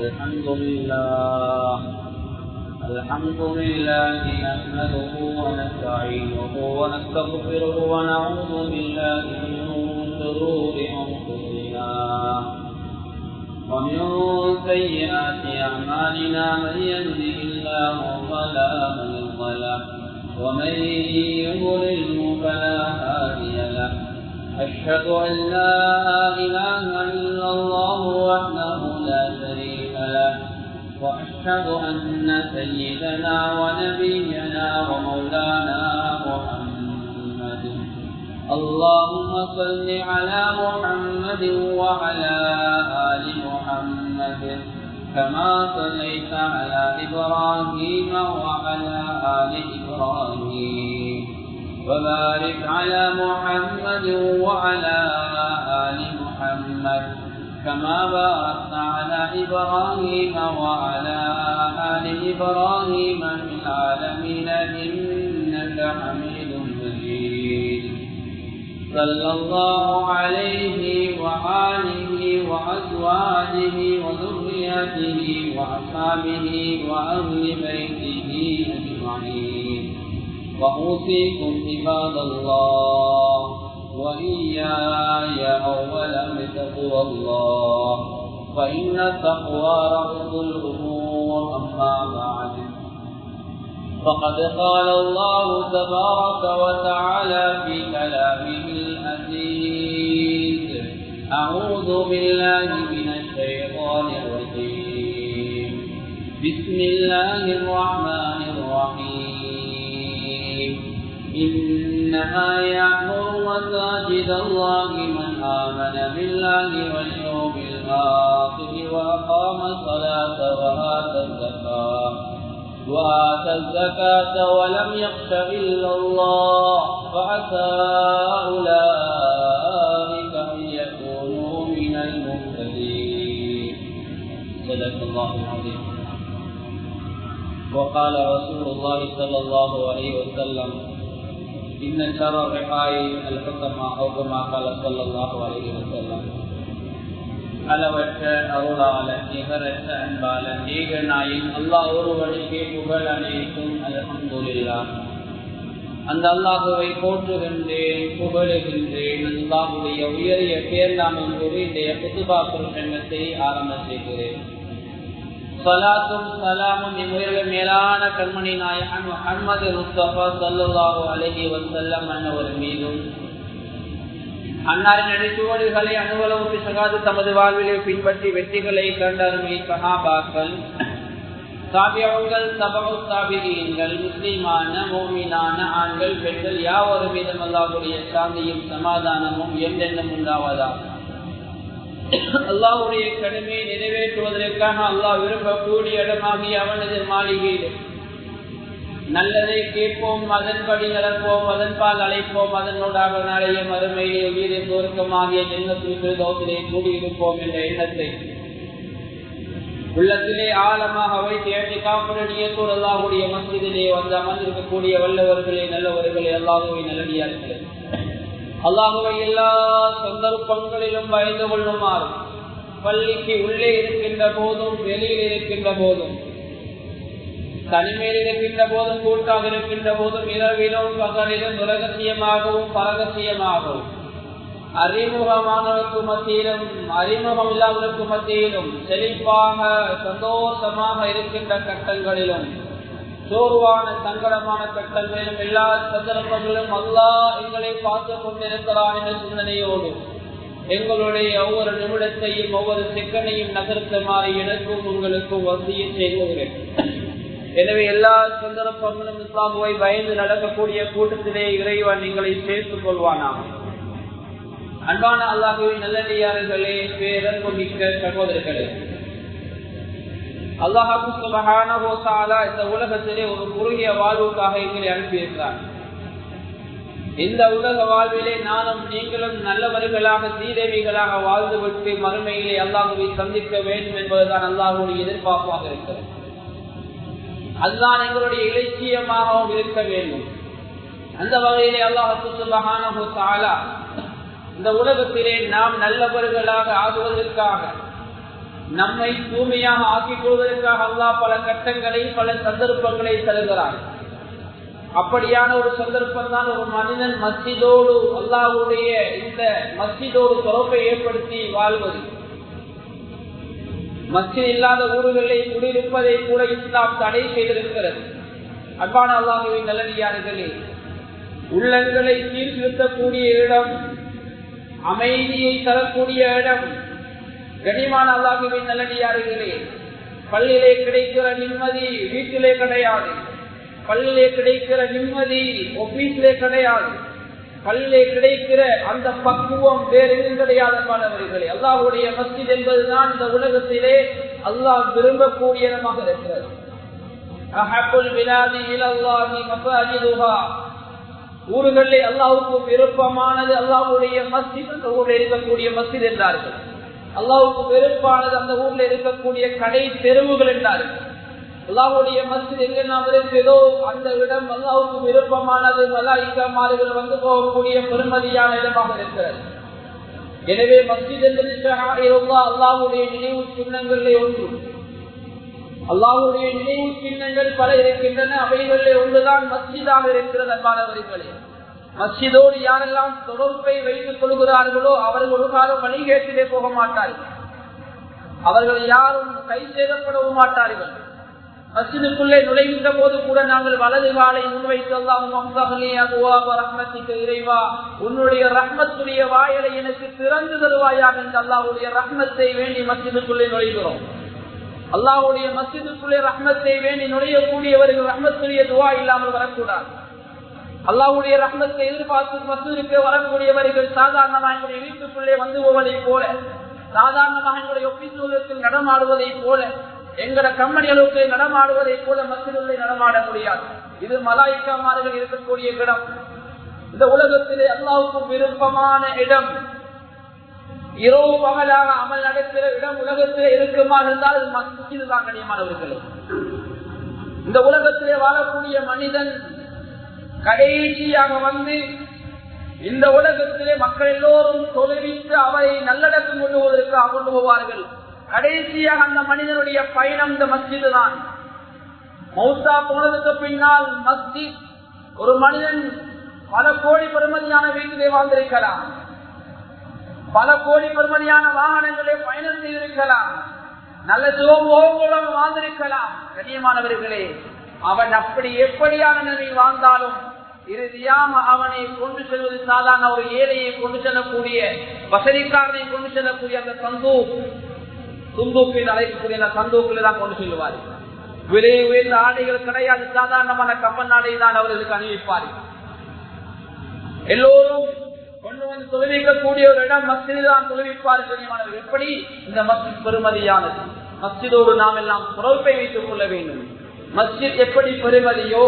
الحمد لله نحمده ونستعينه ونستغفره ونعوذ بالله من شرور أنفسنا ومن سيئات أعمالنا من يهده الله فلا مضل له ومن يضلل فلا هادي له أشهد أن لا إله إلا الله وحده لا شريك له وأشهد أن سيدنا ونبينا ومولانا محمد اللهم صل على محمد وعلى آل محمد كما صليت على إبراهيم وعلى آل إبراهيم وبارك على محمد وعلى آل محمد كما باركت على إبراهيم وعلى آل إبراهيم في العالمين إنك حميد مجيد صلى الله عليه وآله وأزواجه وذريته وأصحابه وأهل بيته أجمعين وأوصيكم عباد الله وإياي أولا بتقوى الله فإن التقوى رأس الأمور أما بعد فقد قال الله تبارك وتعالى في كلامه العزيز أعوذ بالله من الشيطان الرجيم بسم الله الرحمن الرحيم إنما يعمر مساجد الله من آمن بالله واليوم الآخر وأقام الصلاة وآتى الزكاة ولم يخش إلا الله فعسى أولئك أن يكونوا من المهتدين صدق الله العظيم. وقال رسول الله صلى الله عليه وسلم إن شر الرحاء الحكمة أو كما قال صلى الله عليه وسلم. அளவற்ற அருளாளன் நிகரற்ற அன்பாளன் ஏகநாயன் அல்லாஹ் ஒருவனுக்கே புகழ் அனைத்தும் அல்ஹம்துலில்லாஹ். அந்த அல்லாஹுவை போற்றுகின்றேன், புகழுகின்றேன். அல்லாஹுடைய உயரிய பேர்நாமம் கூறி இன்றைய குத்துபா பிரசங்கத்தை ஆரம்ப செய்கிறேன். ஸலாத்தும் ஸலாமும் இம்முயர்வு மேலான கண்மணி நாயகன் முஹம்மது முஸ்தபா ஸல்லல்லாஹு அலைஹி வஸல்லம் அன்னவர் மீதும் அன்னாரின் அடிச்சுவடுகளை அனுவலவு சகாது தமது வாழ்விலே பின்பற்றி வெற்றிகளை கண்டருமை சஹாபாக்கள், தாபியங்கள், தபஉ தாபிஈன்கள், முஸ்லிமான மோமினான ஆண்கள் பெண்கள் யாவொரு மீதும் அல்லாஹ்வுடைய சாந்தியும் சமாதானமும் என்றென்றும் உண்டாவதாக. அல்லாஹ்வுடைய கடமையை நிறைவேற்றுவதற்காக அல்லாஹ் விரும்பக்கூடிய இடமாகி அவனது மாளிகையில் நல்லதை கேட்போம், அதன்படி நடப்போம், அதன்பால் அழைப்போம், அதனோடாக நாளைய மறுமையிலே உயிரை தோற்கமாகிய ஜன்னத்திலே கூடியிருப்போம் என்ற எண்ணத்தை உள்ளத்திலே ஆழமாக வைத்து ஏற்றிக்காப்புடைய அல்லாஹ்வுடைய மஸ்ஜிதிலே வந்து அமர்ந்திருக்கக்கூடிய வல்லவர்களே, நல்லவர்களே, அல்லாஹ்வை நல்லடியார்களே, அல்லாஹ்வை எல்லா சந்தர்ப்பங்களிலும் பயந்து கொள்ளுமாறு பள்ளிக்கு உள்ளே இருக்கின்ற போதும் வெளியில் இருக்கின்ற போதும் தனிமையில் இருக்கின்ற போதும் கூட்டாக இருக்கின்ற போதும் இரவிலும் பகலிலும் ரகசியமாகவும் பரகசியமாகவும் அறிமுகமானவருக்கு மத்தியிலும் அறிமுகம் இல்லாதவருக்கு மத்தியிலும் செழிப்பாக சந்தோஷமாக இருக்கின்ற கட்டங்களிலும் சோர்வான சங்கடமான கட்டங்களிலும் எல்லா சந்தர்ப்பங்களிலும் அல்லாஹ் எங்களை பார்த்து கொண்டிருக்கிறான் என்ற சிந்தனையோடு எங்களுடைய ஒவ்வொரு நிமிடத்தையும் ஒவ்வொரு செகண்டையும் நகர்த்துமாறு எனக்கும் உங்களுக்கும் வசியம் செய்கிறேன். எனவே எல்லா சந்தர்ப்பங்களும் இஸ்லாமுவை பயந்து நடக்கக்கூடிய கூட்டத்திலே இறைவன் எங்களை சேர்த்துக் கொள்வானா. அன்பான அல்லாஹ்வின் நல்லடியார்களே, பேரன்பு மிக்க சகோதரர்களே, அல்லாஹ் சுப்ஹானஹு வ தஆலா இந்த உலகத்திலே ஒரு குறுகிய வாழ்வுக்காக எங்களை அனுப்பியிருக்கிறார். இந்த உலக வாழ்விலே நானும் நீங்களும் நல்லவர்களாக சீதேவிகளாக வாழ்ந்துவிட்டு மறுமையிலே அல்லாஹ்வை சந்திக்க வேண்டும் என்பதுதான் அல்லாஹ்வுடைய எதிர்பார்ப்பாக இருக்கிறது. அதுதான் எங்களுடைய இலட்சியமாகவும் இருக்க வேண்டும். அந்த வகையிலே அல்லாஹ் சுப்ஹானஹு வ தஆலா இந்த உலகத்திலே நாம் நல்லவர்களாக ஆகுவதற்காக நம்மை தூய்மையாக ஆக்கிக் கொள்வதற்காக அல்லாஹ் பல கட்டங்களை பல சந்தர்ப்பங்களை தருகிறார். அப்படியான ஒரு சந்தர்ப்பம் தான் ஒரு மனிதன் மஸ்ஜிதோடு அல்லாஹ்வுடைய இந்த மஸ்ஜிதோடு தொடர்பை ஏற்படுத்தி வாழ்வது. மஸ்ஜித் இல்லாத ஊர்களில் குடியிருப்பதை கூட இஸ்லாம் தடை செய்திருக்கிறது. அன்பான அல்லாஹ்வின் நல்லடியார்களே, உள்ளங்களை சீர்திருத்தக்கூடிய இடம், அமைதியை தரக்கூடிய இடம். கனிமான அல்லாஹ்வின் நல்லடியார்களே, பள்ளியிலே கிடைக்கிற நிம்மதி வீட்டிலே கிடையாது. பள்ளியிலே கிடைக்கிற நிம்மதி ஆபீஸிலே கிடையாது. பள்ளியிலே கிடைக்கிற அந்த பக்குவம் வேறு எதுவும் கிடையாது. மாணவர்களே, அல்லாஹ்வுடைய மஸ்ஜித் என்பதுதான் இந்த உலகத்திலே அல்லாஹ் விரும்பக்கூடியதாக இருக்கிறது. ஊர்களிலே அல்லாஹ்வுக்கு விருப்பமானது அல்லாஹ்வுடைய மஸ்ஜித், அந்த ஊரில் இருக்கக்கூடிய மஸ்ஜித் என்றார்கள். அல்லாஹ்வுக்கு வெறுப்பானது அந்த ஊரில் இருக்கக்கூடிய கடை தெருவுகள் என்றார்கள். அல்லாஹ்வுடைய மஸ்ஜித் எங்கெல்லாம் இருக்கிறதோ அந்த இடம் அல்லாஹ்வுக்கு விருப்பமானது, மலாயிக்காமார்கள் வந்து போகக்கூடிய பெருமதியான இடமாக இருக்கிறது. எனவே மஸ்ஜித் என்பது அல்லாஹ்வுடைய நினைவு சின்னங்களிலே ஒன்று. அல்லாஹ்வுடைய நினைவு சின்னங்கள் பல இருக்கின்றன. அவைகளிலே ஒன்றுதான் மஸ்ஜிதாக இருக்கிறது. அன்பானவர்களே, மஸ்ஜிதோடு யாரெல்லாம் தொடர்பை வைத்துக் கொள்கிறார்களோ அவர்கள் ஒரு காலம் வழிகேட்டிலே போக மாட்டார்கள். அவர்கள் யாரும் கை சேதப்படவும் மாட்டார்கள். மஸ்ஜிதுக்குள்ளே நுழைகின்ற போது கூட நாங்கள் வலது காலை முன்வைத்து இறைவா உன்னுடைய ரஹ்மத்துடைய வாயலை எனக்கு திறந்து தருவாயாக என்று அல்லாஹ்வுடைய ரஹ்மத்தை வேண்டி மஸ்ஜிதுக்குள்ளே நுழைகிறோம். அல்லாஹ்வுடைய மஸ்ஜிதுக்குள்ளே ரஹ்மத்தை வேண்டி நுழையக்கூடியவர்கள் ரஹ்மத்துடைய துவா இல்லாமல் வரக்கூடாது. அல்லாஹ்வுடைய ரஹ்மத்தை எதிர்பார்த்து மஸ்ஜிதுக்கு வரக்கூடியவர்கள் சாதாரணமாக எங்களுடைய வீட்டுக்குள்ளே வந்து போவதை போல, சாதாரணமாக எங்களுடைய ஒப்பீசுகளுக்கு நடமாடுவதை போல, எங்கட கம்பெனிகளுக்கு நடமாடுவதை போல மஸ்ஜிதுகளை நடமாட முடியாது. இது மலாயிக்காமார்கள் இருக்கக்கூடிய இடம். இந்த உலகத்திலே அல்லாஹ்வுக்கு விருப்பமான இடம், இரவு பகலாக அமல் நடக்கிற இடம் உலகத்திலே இருக்குமா இருந்தால் அது மஸ்ஜிது தான். கண்ணியமானவர்களே, இந்த உலகத்திலே வாழக்கூடிய மனிதன் கடைசியாக வந்து இந்த உலகத்திலே மக்கள் எல்லோரும் தொலைவித்து அவரை நல்லடக்கம் கொள்வதற்காக கொண்டு போவார்கள். கடைசியாக அந்த மனிதனுடைய பயணம் இந்த மஸ்ஜிது தான். மௌத்தா போனதுக்கு பின்னால் மஸ்ஜித், ஒரு மனிதன் பல கோடி பெறுமதியான வீட்டிலே வாழ்ந்திருக்கலாம், பல கோடி பெறுமதியான வாகனங்களே பயணம் செய்திருக்கலாம், நல்ல சுகமோகங்களும் வாழ்ந்திருக்கலாம். கண்ணியமானவர்களே, அவன் அப்படி எப்படியான நிலைமை வாழ்ந்தாலும் இறுதியாக அவனை கொண்டு செல்வது சாதாரண ஒரு ஏழையை கொண்டு செல்லக்கூடிய, வசதிக்காரனை கொண்டு செல்லக்கூடிய அந்த சுந்தூக்கில் அழைக்கக்கூடிய அந்த சந்தூக்கில் தான் கொண்டு செல்வார். விலை உயர்ந்த ஆடைகள் கிடையாது, சாதாரணமான கப்பல் ஆடை தான் அவர்களுக்கு அணிவிப்பார்கள். எல்லோரும் கொண்டு வந்து தொழுவிக்கக்கூடிய ஒரு இடம் மஸ்ஜிது தான் தொழுவிப்பார்கள். எப்படி இந்த மஸ்ஜித் பெருமதியானது, மஸ்ஜிதோடு நாம் எல்லாம் தொடர்பை வைத்துக் கொள்ள வேண்டும். மஸ்ஜித் எப்படி பெருமதியோ,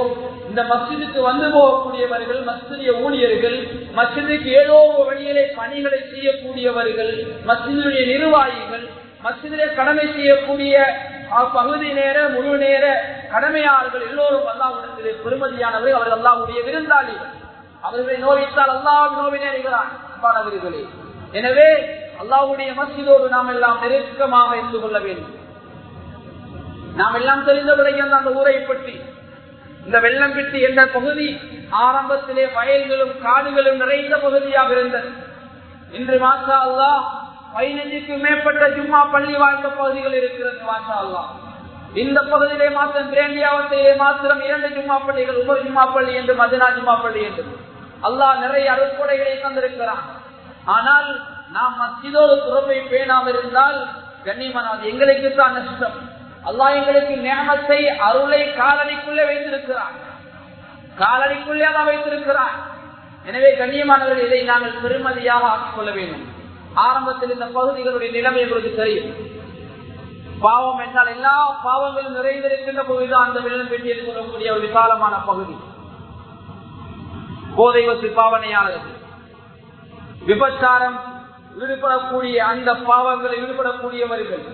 இந்த மஸ்ஜிதுக்கு வந்து போகக்கூடியவர்கள், மஸ்ஜிதிய ஊழியர்கள், மஸ்ஜிதுக்கு ஏதோ வழியிலே பணிகளை செய்யக்கூடியவர்கள், மஸ்ஜிதுடைய நிர்வாகிகள், மஸ்ஜிதிலே கடமை செய்யக்கூடிய பகுதி நேர முழு நேர கடமையாளர்கள் எல்லோரும் அல்லாஹ்விடத்திலே பெருமதியானவர்கள். அவர்கள் அல்லாஹ்வுடைய விருந்தாளிகள். அவர்களை நோவித்தால் அல்லாஹ் நோவினேறுகிறான். எனவே அல்லாஹ்வுடைய மஸ்ஜிதோடு நாம் எல்லாம் நெருக்கமாக இருந்து கொள்ள வேண்டும். நாம் எல்லாம் தெரிந்தவரையும் அந்த ஊரை பற்றி, இந்த வெள்ளம்பிட்டி என்ற பகுதி ஆரம்பத்திலே வயல்களும் காடுகளும் நிறைந்த பகுதியாக இருந்தது. இன்று மாஷா அல்லாஹ் 15க்கு மேற்பட்ட ஜும்மா பள்ளி வாழ்ந்த பகுதிகள் இருக்கிறது. மாஷா அல்லாஹ் இந்த பகுதியிலே மாத்திரம் கிரேண்டியாவத்திலே மாத்திரம் 2 ஜும்மா பள்ளிகள், உமர் ஜும்மா பள்ளி என்று, மதினா ஜும்மா பள்ளி என்று அல்லாஹ் நிறைய அருட்கொடைகளை தந்திருக்கிறான். ஆனால் நாம் மஸ்ஜிதோடு துறப்பை பேணாமல் இருந்தால் கண்ணியமான எங்களுக்கு தான் நஷ்டம். அல்லாஹ் எங்களுக்கு நியமத்தை, அருளை காலடிக்குள்ளே வைத்திருக்கிறான், காலடிக்குள்ளே தான் வைத்திருக்கிறான். எனவே கண்ணியமானவர்கள், இதை நாங்கள் பெருமதியாக ஆக்கிக் கொள்ள வேண்டும். ஆரம்பத்தில் இந்த பகுதிகளுடைய நிலைமை எங்களுக்கு தெரியும். பாவம் என்றால் எல்லா பாவங்களும் நிறைந்திருக்கின்ற பகுதிதான் அந்த வெள்ளம் பெட்டி என்று சொல்லக்கூடிய ஒரு விசாலமான பகுதி. போதை வசதி பாவனையானது, விபச்சாரம் ஈடுபடக்கூடிய அந்த பாவங்களை ஈடுபடக்கூடியவர்கள்,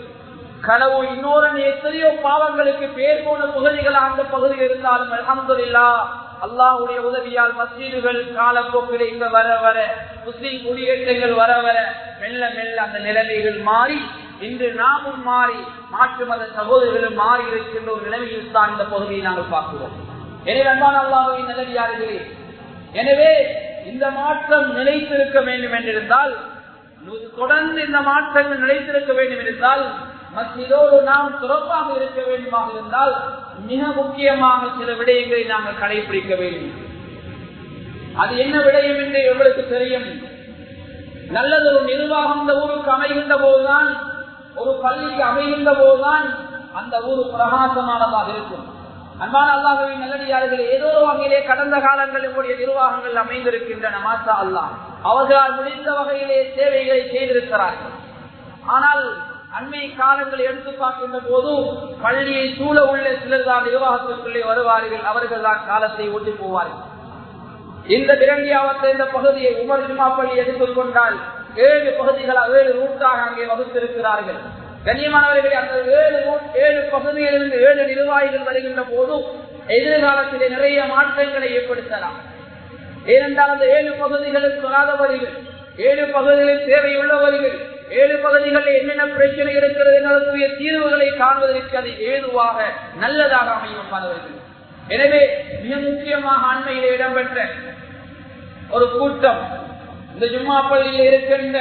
கனவு இன்னொரு எத்தனையோ பாவங்களுக்கு பேர் போன பகுதிகள் அந்த பகுதியில் இருந்தாலும் அல்ஹம்துலில்லாஹ் அல்லாஹ்வுடைய உதவியால் மஸ்ஜிதுகள் காலப்போக்கில் இங்க வர வர, முஸ்லிம் குடியேற்றங்கள் வர வர மெல்ல மெல்ல அந்த நிலைமைகள் மாறி இன்று நாமும் மாறி மாற்று மத சகோதரர்களும் மாறி இருக்கின்ற ஒரு நிலைமையில் தான் இந்த பகுதியை நாங்கள் பார்க்கிறோம். எனவே அன்பான அல்லாஹ்வின் நல்லடியார்களே, எனவே இந்த மாற்றம் நிலைத்திருக்க வேண்டும் என்றிருந்தால், தொடர்ந்து இந்த மாற்றங்கள் நிலைத்திருக்க வேண்டும் என்றால், மஸ்ஜிதோடு நாம் சிறப்பாக இருக்க வேண்டுமாக இருந்தால் மிக முக்கியமாக சில விடயங்களை நாங்கள் கடைபிடிக்க வேண்டும். அது என்ன விடயம் என்று எங்களுக்கு தெரியும். நல்லதொரு நிர்வாகம் இந்த ஊருக்கு அமைகின்ற போதுதான், ஒரு பள்ளிக்கு அமைகின்ற போதுதான் அந்த ஊர் பிரகாசமானதாக இருக்கும். அன்பான அல்லாஹ்வின் நல்லடியார்களே, ஏதோ வகையிலே கடந்த காலங்களில் கூடிய நிர்வாகங்கள் அமைந்திருக்கின்றன. மாஷா அல்லாஹ், அவர்களால் முடிந்த வகையிலே சேவைகளை செய்திருக்கிறார்கள். ஆனால் அண்மை காலங்களை எடுத்து பார்க்கின்ற போது பள்ளியை சூழ உள்ள சிலர் தான் நிர்வாகத்திற்குள்ளே வருவார்கள். அவர்கள் தான் காலத்தை ஓட்டி போவார்கள். இந்த பிரண்டியாவத்தை இந்த பகுதியை உமர் ஜுமா பள்ளி எடுத்துக்கொண்டால் 7 பகுதிகளாக 7 ரூட்டாக அங்கே வகுத்திருக்கிறார்கள். கண்ணியமானவர்களே, அந்த 7 பகுதியிலிருந்து 7 நிர்வாகிகள் வருகின்ற போது எதிர்காலத்திலே நிறைய மாற்றங்களை ஏற்படுத்தலாம். ஏனென்றால் அந்த 7 பகுதிகளுக்கு வராதவர்கள், 7 பகுதிகளில் தேவையுள்ளவர்கள், 7 பகுதிகளில் என்னென்ன பிரச்சனை இருக்கிறது என்பதற்குரிய தீர்வுகளை காண்பதற்கு அது ஏதுவாக நல்லதாக அமையும். எனவே மிக முக்கியமாக அண்மையில் இடம்பெற்ற ஒரு கூட்டம், இந்த ஜும்மா பள்ளியில் இருக்கின்ற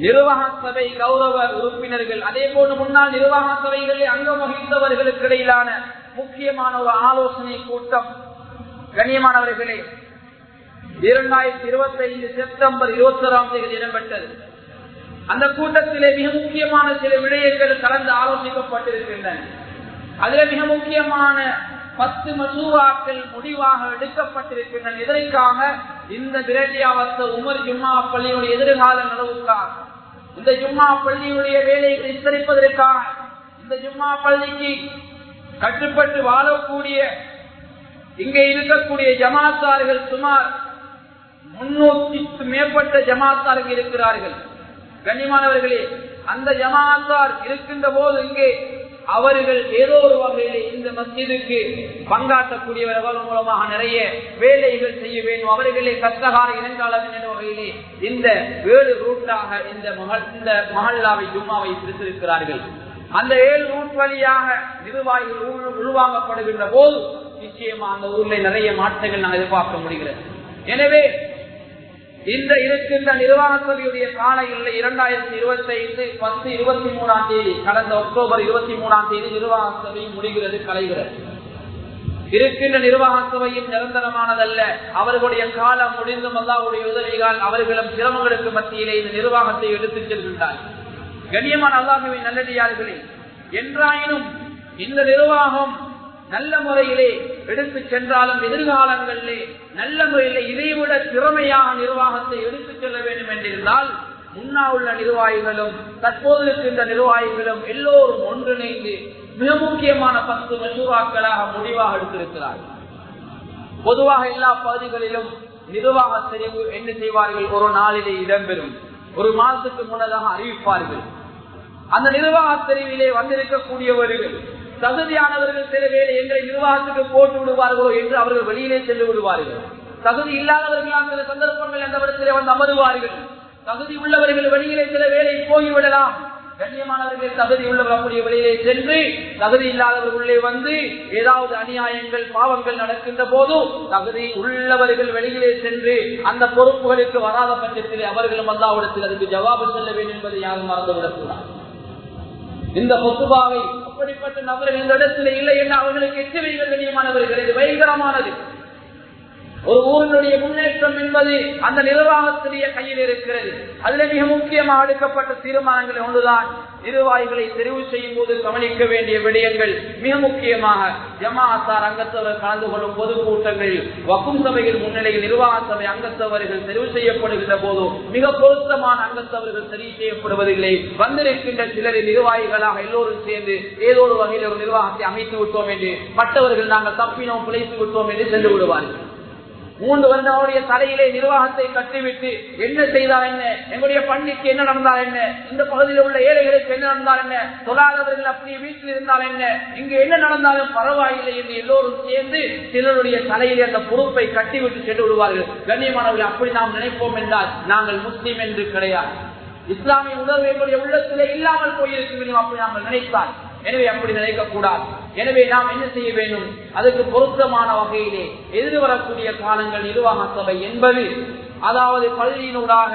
நிர்வாக சபை கௌரவ உறுப்பினர்கள், அதே போன்று முன்னாள் நிர்வாக சபைகளில் அங்கம் வகித்தவர்களுக்கு இடையிலான முக்கியமான ஒரு ஆலோசனை கூட்டம். கண்ணியமானவர்களே, 2025 செப்டம்பர் 21ஆம் தேதி இடம்பெற்றது. அந்த கூட்டத்திலே மிக முக்கியமான சில விடயங்கள் கலந்து ஆலோசிக்கப்பட்டிருக்கின்றன. அதில் மிக முக்கியமான 10 மசூராக்கள் முடிவாக எடுக்கப்பட்டிருக்கின்றன. இதற்காக இந்த பிரண்டியாவத்த உமர் ஜும்மா பள்ளியுடைய எதிர்கால நலவுக்காக, இந்த ஜும்மா பள்ளியுடைய வேலைகளை விஸ்தரிப்பதற்காக, இந்த ஜும்மா பள்ளிக்கு கட்டுப்பட்டு வாழக்கூடிய இங்கே இருக்கக்கூடிய ஜமாத்தார்கள் சுமார் 300க்கும் மேற்பட்ட ஜமாத்தார்கள் இருக்கிறார்கள். கண்ணியமானவர்களே, அந்த ஜமாத்தார் இருக்கின்ற போது இங்கே அவர்கள் ஏதோ ஒரு வகையிலே இந்த மஸ்ஜிதுக்கு பங்காற்றக்கூடியவர்கள் மூலமாக நிறைய வேலைகள் செய்ய வேண்டும். அவர்களே கஷ்டகார இனங்காலம் என்ற வகையிலே இந்த 7 ரூட்டாக இந்த மஹல்லாவை ஜும்மாவை பிரித்திருக்கிறார்கள். அந்த 7 ரூட் வழியாக நிர்வாகிகள் உள்வாங்கப்படுகின்ற போது நிச்சயமா அந்த ஊரில் நிறைய மாற்றங்கள் நான் எதிர்பார்க்க முடிகிறது. எனவே இந்த இருக்கின்ற நிர்வாக சபையுடைய கால இல்லை 2025 10/23ஆம் தேதி, கடந்த அக்டோபர் 23ஆம் தேதி நிர்வாக சபை முடிகிறது, கலைகிறது. இருக்கின்ற நிர்வாக சபையும் நிரந்தரமானதல்ல. அவர்களுடைய காலம் முடிந்தும் அல்லாஹ்வுடைய உதவியால் அவர்களும் சிரமங்களுக்கு மத்தியிலே இந்த நிர்வாகத்தை எடுத்துச் செல்கின்றார். கண்ணியமான அல்லாஹ்வின் நல்லடியார்களே, என்றாயினும் இந்த நிர்வாகம் நல்ல முறையிலே எடுத்து சென்றாலும் எதிர்காலங்களிலே நல்ல முறையிலே இதைவிட திறமையான நிர்வாகத்தை எடுத்துச் செல்ல வேண்டும் என்றிருந்தால் முன்னா உள்ள நிர்வாகிகளும் தற்போது இருக்கின்ற நிர்வாகிகளும் எல்லோரும் ஒன்றிணைந்து மிக முக்கியமான 10 மசூராக்களாக முடிவாக எடுத்திருக்கிறார்கள். பொதுவாக எல்லா பகுதிகளிலும் நிர்வாக தெரிவு என்ன செய்வார்கள், ஒரு நாளிலே இடம்பெறும், ஒரு மாதத்துக்கு முன்னதாக அறிவிப்பார்கள். அந்த நிர்வாக தெரிவிலே வந்திருக்கக்கூடியவர்கள் தகுதியானவர்கள் சில வேலை எங்களை நிர்வாகத்துக்கு போட்டு விடுவார்களோ என்று அவர்கள் வெளியிலே சென்று விடுவார்கள். தகுதி இல்லாதவர்கள் அந்த சந்தர்ப்பங்கள் அந்த இடத்திலே வந்து அமருவார்கள். தகுதி உள்ளவர்கள் வெளியிலே சில வேலை போய்விடலாம். கண்ணியமானவர்கள் தகுதி உள்ளவர் அப்படியே வெளியிலே சென்று தகுதி இல்லாதவர்கள் உள்ளே வந்து ஏதாவது அநியாயங்கள் பாவங்கள் நடக்கின்ற போது தகுதி உள்ளவர்கள் வெளியிலே சென்று அந்த பொறுப்புகளுக்கு வராத பட்சத்திலே அவர்களும் அல்லாஹ்விடத்தில் அதுக்கு ஜவாபு சொல்ல வேண்டும் என்பதை யாரும் மறந்துவிடக்கூடாது. இந்த பொத்துபாவை அப்படிப்பட்ட நபர்கள் இந்த இடத்துல இல்லை என்று அவர்களுக்கு எச்சரிக்கை. கண்ணியமானவர்கள், இது பயங்கரமானது. ஒரு ஊரினுடைய முன்னேற்றம் என்பது அந்த நிர்வாகத்திலேயே கையில் இருக்கிறது. அதில் மிக முக்கியமாக எடுக்கப்பட்ட தீர்மானங்கள் ஒன்றுதான் நிர்வாகிகளை தெரிவு செய்யும் போது கவனிக்க வேண்டிய விடயங்கள். மிக முக்கியமாக ஜமாஅத்தார் அங்கத்தவர் கலந்து கொள்ளும் பொதுக்கூட்டங்களில் வக்கும் சபைகள் முன்னிலையில் நிர்வாக சபை அங்கத்தவர்கள் தெரிவு செய்யப்படுகின்ற போது மிக பொருத்தமான அங்கத்தவர்கள் தெரிவு செய்யப்படுவதில்லை. வந்திருக்கின்ற சிலரின் நிர்வாகிகளாக எல்லோரும் சேர்ந்து ஏதோ ஒரு வகையில் ஒரு நிர்வாகத்தை அமைத்து விட்டோம் என்று, மற்றவர்கள் நாங்கள் தப்பினோம் பிழைத்து விட்டோம் என்று சென்று விடுவார்கள். 3 வருடங்களுடைய தலையிலே நிர்வாகத்தை கட்டிவிட்டு என்ன செய்தால் என்ன, எங்களுடைய பள்ளிக்கு என்ன நடந்தால் என்ன, இந்த பகுதியில் உள்ள ஏழைகளுக்கு என்ன நடந்தால் என்ன, தொழிலாளர்கள் அப்படியே வீட்டில் இருந்தால் என்ன, இங்கு என்ன நடந்தாலும் பரவாயில்லை என்று எல்லோரும் சேர்ந்து சிலருடைய தலையிலே அந்த பொறுப்பை கட்டிவிட்டு சென்று விடுவார்கள். கண்ணியமானவர்கள், அப்படி நாம் நினைப்போம் என்றால் நாங்கள் முஸ்லீம் என்று கிடையாது. இஸ்லாமிய உணர்வு எங்களுடைய உள்ளத்திலே இல்லாமல் போயிருக்க வேண்டும் அப்படி நாங்கள் நினைத்தால். எனவே அப்படி நினைக்கக்கூடாது. எனவே நாம் என்ன செய்ய வேண்டும்? அதற்கு பொருத்தமான வகையிலே எதிர்வரக்கூடிய காலங்கள் நிர்வாக சபை என்பது, அதாவது பள்ளியினூடாக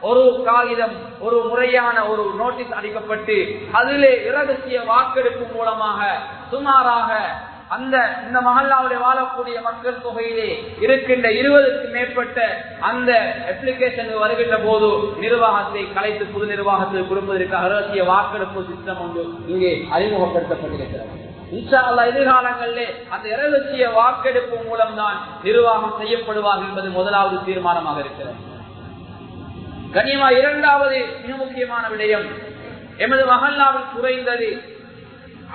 ஒரு காகிதம், ஒரு முறையான ஒரு நோட்டீஸ் அளிக்கப்பட்டு அதிலே இரகசிய வாக்கெடுப்பு மூலமாக சுமாராக இந்த மஹல்லாவுடைய வாழக்கூடிய மக்கள் தொகையிலே இருக்கின்ற 20க்கு மேற்பட்ட அந்த அப்ளிகேஷன் வருகின்ற போது நிர்வாகத்தை கலைத்து புது நிர்வாகத்தை கொடுப்பதற்கு இரகசிய வாக்கெடுப்பு சிஸ்டம் ஒன்று இங்கே அறிமுகப்படுத்தப்பட்டிருக்கிறது. இன்ஷா அல்லாஹ் எதிர்காலங்களிலே அந்த இரகசிய வாக்கெடுப்பு மூலம்தான் நிர்வாகம் செய்யப்படுவார் என்பது முதலாவது தீர்மானமாக இருக்கிறது. கனிமா இரண்டாவது மிக முக்கியமான விடயம், எமது மஹல்லாவில் குறைந்தது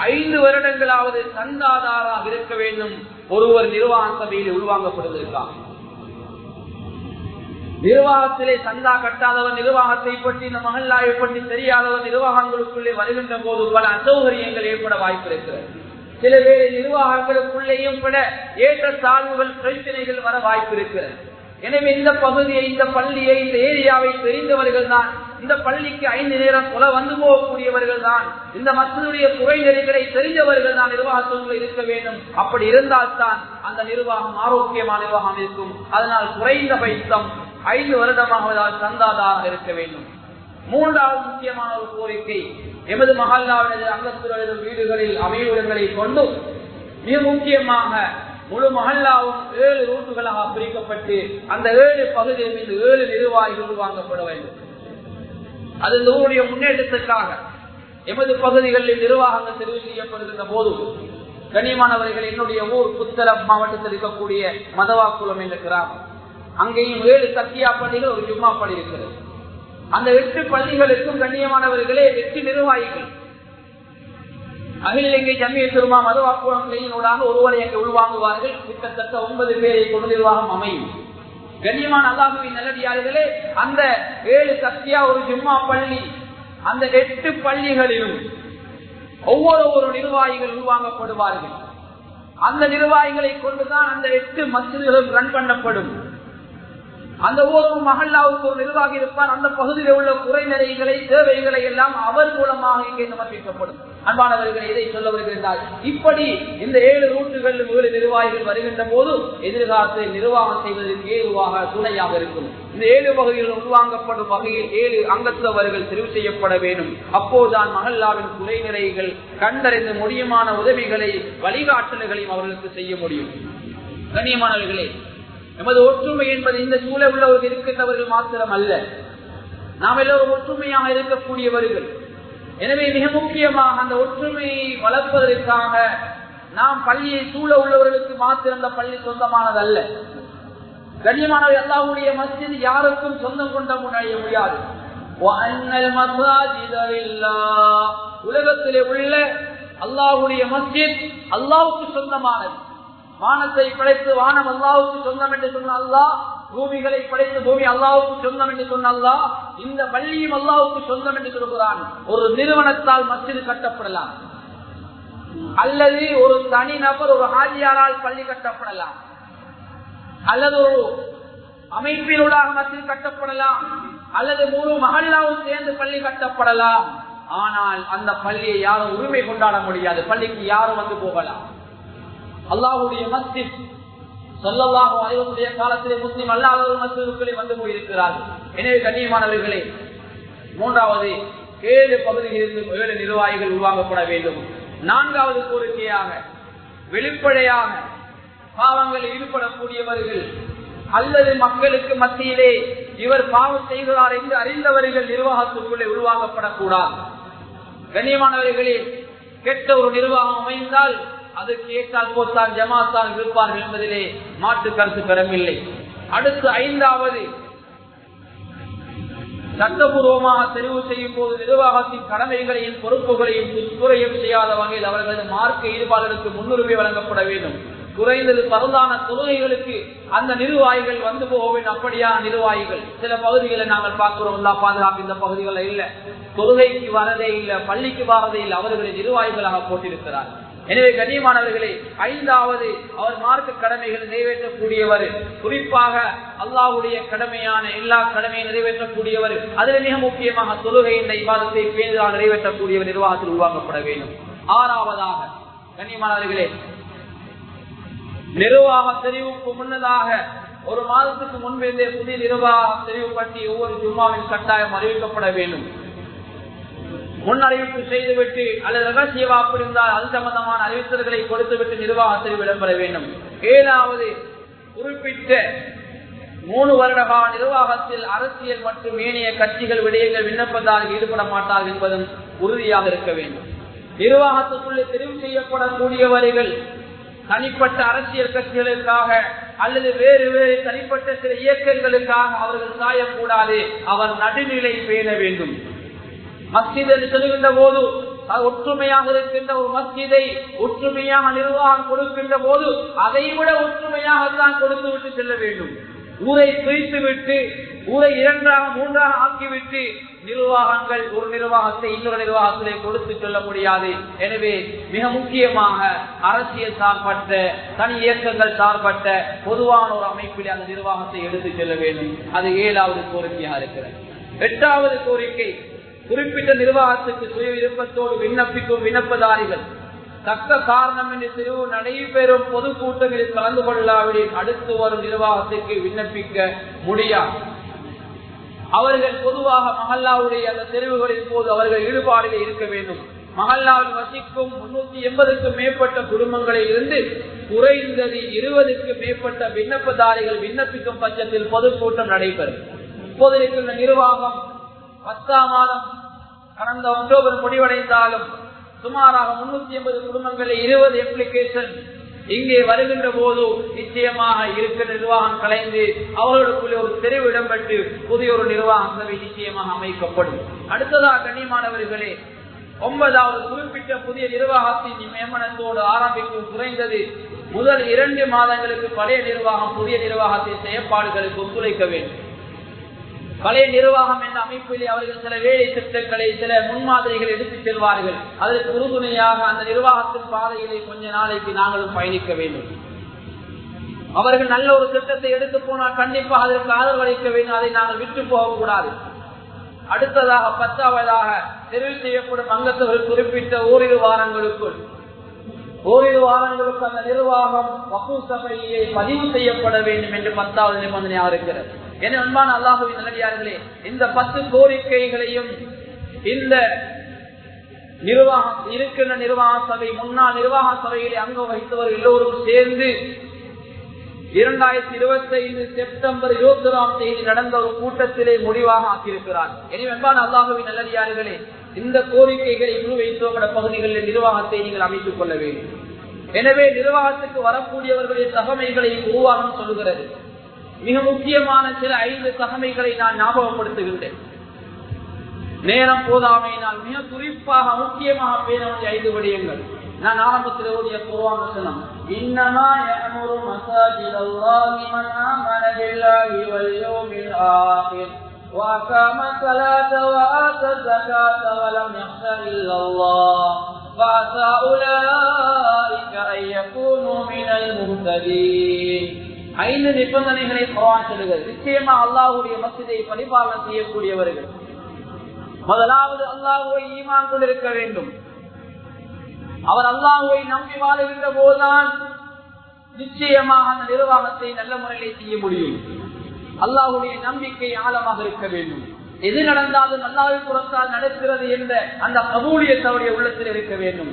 5 வருடங்களாவது சந்தாதாராக இருக்க வேண்டும் ஒருவர் நிர்வாக சபையில் உள்வாங்கப்படுவதற்காக. நிர்வாகத்திலே சந்தா கட்டாதவர், நிர்வாகத்தை பற்றி இந்த மஹல்லாவை பற்றி தெரியாதவர் நிர்வாகங்களுக்குள்ளே வருகின்ற போது பல அசௌகரியங்கள் ஏற்பட வாய்ப்பு இருக்கிறது. சில வேளை நிர்வாகங்களுக்குள்ளேயும் கூட ஏற்ற தாழ்வுகள், பிரச்சனைகள் வர வாய்ப்பு இருக்கிறது. எனவே இந்த பகுதியை, இந்த பள்ளியை, இந்த ஏரியாவை தெரிந்தவர்கள் தான், இந்த பள்ளிக்கு 5 நேரம் கொலை வந்து போகக்கூடியவர்கள் தான், இந்த மக்களுடைய குறை நெறிகளை தெரிந்தவர்கள் தான் நிர்வாகத்துக்குள் இருக்க வேண்டும். அப்படி இருந்தால்தான் அந்த நிர்வாகம் ஆரோக்கியமான நிர்வாகம் இருக்கும். அதனால் குறைந்த பட்சம் 5 வருடமாக சந்தாதாக இருக்க வேண்டும். மூன்றாவது முக்கியமான ஒரு கோரிக்கை, எமது மஹல்லாவினது அங்கத்துடைய வீடுகளில் அமைவிடங்களை கொண்டு மிக முக்கியமாக முழு மஹல்லாவும் 7 ரூட்டுகளாக பிரிக்கப்பட்டு அந்த 7 பகுதியில் 7 நிர்வாகிகள் உருவாக்கப்பட வேண்டும். அது இந்த ஊருடைய முன்னேற்றத்திற்காக எமது பகுதிகளில் நிர்வாகங்கள் தெரிவு செய்யப்படுகின்ற போது, கண்ணியமானவர்கள், என்னுடைய ஊர் புத்தளம் மாவட்டத்தில் இருக்கக்கூடிய மதவாக்குளம் என்ற கிராமம், அங்கேயும் 7 தக்கியா பள்ளிகள், ஒரு ஜும்மா பள்ளி இருக்கிறது. அந்த 8 பள்ளிகளுக்கும் கண்ணியமானவர்களே 8 நிர்வாகிகள். அகில இலங்கை ஜமியத் உலமா மதவாக்குளூடாக ஒருவரை அங்கே உள்வாங்குவார்கள். கிட்டத்தட்ட 9 பேரை கொண்டு நிர்வாகம் அமையும். கண்ணியமான அல்லாஹ்வின் நல்லடியார்களே, அந்த 7 தக்கியா, ஒரு ஜும்மா பள்ளி, அந்த 8 பள்ளிகளிலும் ஒவ்வொரு நிர்வாகிகள் உள்வாங்கப்படுவார்கள். அந்த நிர்வாகிகளை கொண்டுதான் அந்த 8 மஸ்ஜிதுகளும் ரன் பண்ணப்படும். அந்த ஒவ்வொரு மஹல்லாவுக்கு ஒரு நிர்வாகி இருப்பார். அந்த பகுதியில் உள்ள குறைநிலைகளை, தேவைகளை எல்லாம் அவர் மூலமாக இங்கே சமர்ப்பிக்கப்படும். அன்பானவர்கள், இதை சொல்ல வருகிறார். இப்படி இந்த 7 ரூட்டுகள் 7 நிர்வாகிகள் வருகின்ற போது எதிர்காலத்தை நிர்வாகம் செய்வதற்கு ஏதுவாக துணையாக இருக்கும். இந்த 7 பகுதிகள் உள்வாங்கப்படும் வகையில் 7 அங்கத்தவர்கள் தெரிவு செய்யப்பட வேண்டும். அப்போதுதான் மஹல்லாவின் குறைநிலைகள் கண்டறிந்து முடியுமான உதவிகளை, வழிகாட்டல்களையும் அவர்களுக்கு செய்ய முடியும். கண்ணியமானவர்களே, எமது ஒற்றுமை என்பது இந்த சூழல் உள்ளவர்கள் இருக்கின்றவர்கள் மாத்திரம் அல்ல, நாம் எல்லோரும் ஒற்றுமையாக இருக்கக்கூடியவர்கள். எனவே மிக முக்கியமாக அந்த ஒற்றுமையை வளர்ப்பதற்காக நாம் பள்ளியை சூழ உள்ளவர்களுக்கு மாத்திரம் அந்த பள்ளி சொந்தமானதல்ல. கண்ணியமானவர், அல்லாஹ்வுடைய மஸ்ஜித் யாருக்கும் சொந்தம் கொண்ட முன்னாடிய முடியாது. உலகத்திலே உள்ள அல்லாஹ்வுடைய மஸ்ஜித் அல்லாஹ்வுக்கு சொந்தமானது. வானத்தை படைத்து வானம் அல்லாஹ்வுக்கு சொந்தம் என்று சொன்ன அல்லாஹ், பூமிகளை படைத்து பூமி அல்லாஹ்வுக்கு சொந்தம் என்று சொன்ன அல்லாஹ், இந்த பள்ளியும் அல்லாஹ்வுக்கு சொந்தம் என்று சொல்கிறான். ஒரு நிறுவனத்தால் மஸ்ஜித் கட்டப்படலாம், அல்லது ஒரு தனி நபர், ஒரு ஹாஜியாரால் பள்ளி கட்டப்படலாம், அல்லது ஒரு அமைப்பினூடாக மஸ்ஜித் கட்டப்படலாம், அல்லது முழு மஹல்லாவும் சேர்ந்து பள்ளி கட்டப்படலாம். ஆனால் அந்த பள்ளியை யாரும் உரிமை கொண்டாட முடியாது. பள்ளிக்கு யாரும் வந்து போகலாம். அல்லாஹ்வுடைய மஸ்ஜித் ஸல்லல்லாஹு அலைஹி வஸல்லம் காலத்திலே முஸ்லிம் அல்லாஹ்வுடைய மஸ்ஜிதுக்குள்ளே வந்து போயிருக்கிறார்கள். எனவே கண்ணியமானவர்களே, மூன்றாவது 7 பகுதிகளிலிருந்து 7 நிர்வாகிகள் உருவாக்கப்பட வேண்டும். நான்காவது கோரிக்கையாக, வெளிப்படையாக பாவங்களில் ஈடுபடக்கூடியவர்கள் அல்லது மக்களுக்கு மத்தியிலே இவர் பாவம் செய்கிறார் என்று அறிந்தவர்கள் நிர்வாகத்துக்குள்ளே உருவாக்கப்படக்கூடாது. கண்ணியமானவர்களே, கெட்ட ஒரு நிர்வாகம் அமைந்தால் அதுக்கு ஏற்றால் போத்தான் ஜமாத்தான் இருப்பார்கள் என்பதிலே மாற்று கருத்து பெறவில்லை. அடுத்து 5வது, சட்டபூர்வமாக தெரிவு செய்யும் போது நிர்வாகத்தின் கடமைகளையும் பொறுப்புகளையும் துறையும் செய்யாத வகையில் அவர்களது மார்க்க ஈடுபாடுகளுக்கு முன்னுரிமை வழங்கப்பட வேண்டும். குறைந்தது பரந்தான தொழுகைகளுக்கு அந்த நிர்வாகிகள் வந்து போக வேண்டும். அப்படியான நிர்வாகிகள் சில பகுதிகளை நாங்கள் பார்க்கிறோம், எல்லா பாதுகாப்பு இந்த பகுதிகளில் இல்ல, தொழுகைக்கு வரதே இல்லை, பள்ளிக்கு வரதே இல்லை, அவர்களை நிர்வாகிகளாக போட்டிருக்கிறார். எனவே கண்ணியமானவர்களே, ஐந்தாவது அவர் மார்க்க கடமைகளை நிறைவேற்றக்கூடியவர், குறிப்பாக அல்லாஹ்வுடைய கடமையான எல்லா கடமையை நிறைவேற்றக்கூடியவர். அதில் மிக முக்கியமாக தொழுகை என்ற இபாதத்தை பேணுதலாக நிறைவேற்றக்கூடியவர் நிர்வாகத்தில் உருவாக்கப்பட வேண்டும். ஆறாவதாக கண்ணியமானவர்களே, நிர்வாக தெரிவுக்கு முன்னதாக ஒரு மாதத்துக்கு முன்பிருந்தே புதிய நிர்வாக தெரிவு பற்றி ஒவ்வொரு ஜும்மாவின் கட்டாயம் அறிவிக்கப்பட வேண்டும். முன்னறிவிப்பு செய்துவிட்டு அல்லது ரகசிய வாப்பு இருந்தால் அது சம்பந்தமான அறிவித்தல்களை கொடுத்துவிட்டு நிர்வாக தெரிவு இடம்பெற வேண்டும். ஏழாவது, குறிப்பிட்ட 3 வருட கால நிர்வாகத்தில் அரசியல் மற்றும் ஏனைய கட்சிகள் விடயங்கள் விண்ணப்பதாரில் ஈடுபட மாட்டார்கள் என்பதும் உறுதியாக இருக்க வேண்டும். நிர்வாகத்துக்குள்ளே தெரிவு செய்யப்படக்கூடியவர்கள் தனிப்பட்ட அரசியல் கட்சிகளுக்காக அல்லது வேறு வேறு தனிப்பட்ட சில இயக்கங்களுக்காக அவர்கள் சாயக்கூடாது. அவர் நடுநிலை பேண வேண்டும். மஸ்ஜித் என்று சொல்லுகின்ற போது ஒற்றுமையாக இருக்கின்ற ஒரு மஸ்ஜிதை ஒற்றுமையாக நிர்வாகம் கொடுக்கின்ற போது அதை விட ஒற்றுமையாகத்தான் கொடுத்து விட்டு செல்ல வேண்டும். ஊரை பிரித்து விட்டு ஊரை 2ஆக 3ஆக ஆக்கிவிட்டு நிர்வாகங்கள் ஒரு நிர்வாகத்தை இன்னொரு நிர்வாகத்திலே கொடுத்து செல்ல முடியாது. எனவே மிக முக்கியமாக அரசியல் சார்பற்ற தனி இயக்கங்கள் சார்பற்ற பொதுவான ஒரு அமைப்பில் அந்த நிர்வாகத்தை எடுத்து செல்ல வேண்டும். அது 7வது கோரிக்கையாக இருக்கிறது. 8வது கோரிக்கை, குறிப்பிட்ட நிர்வாகத்துக்கு சுய விருப்பத்தோடு விண்ணப்பிக்கும் விண்ணப்பதாரிகள் தக்க காரணம் என்று தெரிவு நடைபெறும் பொதுக்கூட்டங்களில் கலந்து கொள்ளாவிடில் அடுத்து வரும் நிர்வாகத்திற்கு விண்ணப்பிக்க முடியாது. அவர்கள் பொதுவாக மஹல்லாவுடைய அந்த தெரிவுகளின் போது அவர்கள் ஈடுபாடில் இருக்க வேண்டும். மஹல்லாவில் வசிக்கும் 380க்கும் மேற்பட்ட குடும்பங்களில் இருந்து குறைந்தது 20க்கும் மேற்பட்ட விண்ணப்பதாரிகள் விண்ணப்பிக்கும் பட்சத்தில் பொதுக்கூட்டம் நடைபெறும். இப்போது இருக்கின்ற நிர்வாகம் 10ஆம் மாதம் கடந்த அக்டோபர் முடிவடைந்தாலும் சுமாராக 380 குடும்பங்களில் 20 அப்ளிகேஷன் இங்கே வருகின்ற போது நிச்சயமாக இருக்கிற நிர்வாகம் கலைந்து அவர்களுக்குள்ளே ஒரு தெரிவு இடம்பெற்று புதிய ஒரு நிர்வாக சபை நிச்சயமாக அமைக்கப்படும். அடுத்ததாக கண்ணியமானவர்களே, 9வது, குறிப்பிட்ட புதிய நிர்வாகத்தின் நியமனத்தோடு ஆரம்பிக்கும் குறைந்தது முதல் 2 மாதங்களுக்கு பழைய நிர்வாகம் புதிய நிர்வாகத்தின் செயற்பாடுகளுக்கு ஒத்துழைக்க வேண்டும். பழைய நிர்வாகம் என்ற அமைப்பிலே அவர்கள் சில வேலை திட்டங்களை சில முன்மாதிரிகளை எடுத்துச் செல்வார்கள். அதற்கு உறுதுணையாக அந்த நிர்வாகத்தின் பாதையிலே கொஞ்ச நாளைக்கு நாங்களும் பயணிக்க வேண்டும். அவர்கள் நல்ல ஒரு திட்டத்தை எடுத்து போனால் கண்டிப்பாக அதற்கு ஆதரவு அளிக்க வேண்டும். அதை நாங்கள் விட்டு போகக்கூடாது. அடுத்ததாக 10வதாக தெரிவு செய்யப்படும் அங்கத்தவர்கள் குறிப்பிட்ட ஓரிரு வாரங்களுக்குள் அந்த நிர்வாகம் வக்ஃப் சபையிலே பதிவு செய்யப்பட வேண்டும் என்று 10வது நிபந்தனையாக இருக்கிறது. என அன்பான அல்லாஹ்வின் நல்லடியார்களே, இந்த 10 கோரிக்கைகளையும் இந்த நிர்வாகம் இருக்கின்ற நிர்வாக சபை முன்னாள் நிர்வாக சபையிலே அங்கம் வகித்தவர் எல்லோரும் சேர்ந்து 2025 செப்டம்பர் 21ஆம் தேதி நடந்த ஒரு கூட்டத்திலே முடிவாக ஆக்கியிருக்கிறார். எனவே அன்பான அல்லாஹ்வின் நல்லடியார்களே, இந்த கோரிக்கைகளை முன்வைத்தோட பகுதிகளில் நிர்வாகத்தை நீங்கள் அமைத்துக் கொள்ள வேண்டும். எனவே நிர்வாகத்துக்கு வரக்கூடியவர்களின் தகமைகளை உருவாகம் சொல்கிறது. மிக முக்கியமான சில 5 தகமைகளை நான் ஞாபகப்படுத்துகின்றேன். நேரம் போதாமையினால் மிக குறிப்பாக முக்கியமாக பேரவனுடைய 5 விடயங்கள். நான் ஆரம்பத்தில் ஓதிய குர்ஆன் வசனம், இன்னமா யஅமுரு மஸாஜிதல்லாஹி மன் ஆமன பில்லாஹி வல் யௌமில் ஆகிர் வ அகாம ஸலாத வ ஆத ஸகாத வ லம் யக்ஷ இல்லல்லாஹ் ஃபஅஸா உலாயிக அன் யகூனு மினல் முஹ்ததீன். 5 நிபந்தனைகளை குர்ஆன் சொல்லுகிறது. நிச்சயமா அல்லாஹ்வுடைய மஸ்ஜிதை பரிபாலனை செய்யக்கூடியவர்கள் முதலாவது அல்லாஹ்வை ஈமான் கொண்டிருக்க வேண்டும். அவர் அல்லாஹ்வை நம்பி வாழுகின்ற போதுதான் நிச்சயமாக அந்த நிர்வாகத்தை நல்ல முறையிலே செய்ய முடியும். அல்லாஹ்வுடைய நம்பிக்கை ஆழமாக இருக்க வேண்டும். எது நடந்தாலும் அல்லாஹ்வை புறத்தால் நடக்கிறது என்ற அந்த கபூலியத் அவருடைய உள்ளத்தில் இருக்க வேண்டும்.